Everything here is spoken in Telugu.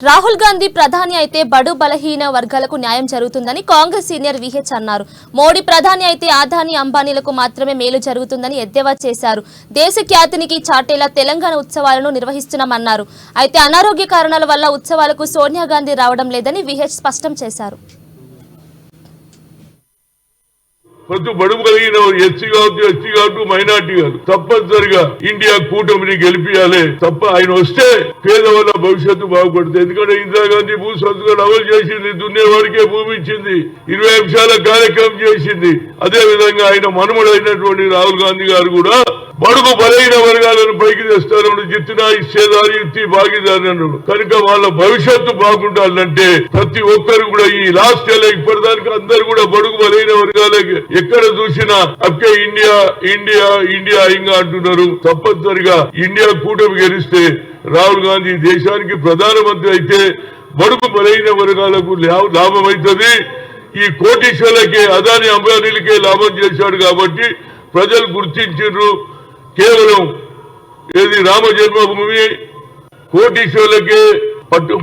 రాహుల్ గాంధీ ప్రధాని అయితే బడు బలహీన వర్గాలకు న్యాయం జరుగుతుందని కాంగ్రెస్ సీనియర్ విహెచ్ అన్నారు. మోడీ ప్రధాని అయితే ఆదాని అంబానీలకు మాత్రమే మేలు జరుగుతుందని ఎద్దేవా చేశారు. దేశ ఖ్యాతినికి చాటేలా తెలంగాణ ఉత్సవాలను నిర్వహిస్తున్నామన్నారు. అయితే అనారోగ్య కారణాల వల్ల ఉత్సవాలకు సోనియా గాంధీ రావడం లేదని విహెచ్ స్పష్టం చేశారు. ప్రతి బడుగు కలిగిన ఎస్సీ కావచ్చు మైనార్టీ కాదు తప్పనిసరిగా ఇండియా కూటమిని గెలిపియాలి తప్ప ఆయన వస్తే పేదవాళ్ళ భవిష్యత్తు బాగుపడుతుంది. ఎందుకంటే ఇందిరాగాంధీ భూ సంస్కరణ అమలు చేసింది, దున్నేవాడికే భూమి ఇచ్చింది, 20 అంశాల కార్యక్రమం చేసింది. అదే విధంగా ఆయన మనుమడైనటువంటి రాహుల్ గాంధీ గారు కూడా బడుగు బలైన వర్గాలను పైకి తెస్తారని జిత్తునా ఇచ్చేదారి ఇత్తి భాగీదారి అన్నాడు. కనుక వాళ్ళ భవిష్యత్తు బాగుండాలంటే ప్రతి ఒక్కరు కూడా ఈ లాస్ట్ ఇయర్ ఇప్పటిదానికి అందరు కూడా బడుగు బలైన వర్గాలకి ఎక్కడ చూసినా అక్కే ఇండియా ఇండియా ఇండియా ఇంకా అంటున్నారు. తప్పనిసరిగా ఇండియా కూటమి గెలిస్తే రాహుల్ గాంధీ దేశానికి ప్రధానమంత్రి అయితే బడుగు బలైన వర్గాలకు లాభం అవుతుంది. ఈ కోటీశ్వర్లకే అదాని అంబానీలకే లాభం చేశాడు కాబట్టి ప్రజలు గుర్తించారు. కేవలం ఏది రామ జన్మభూమి కోటీశ్వర్లకే పట్టం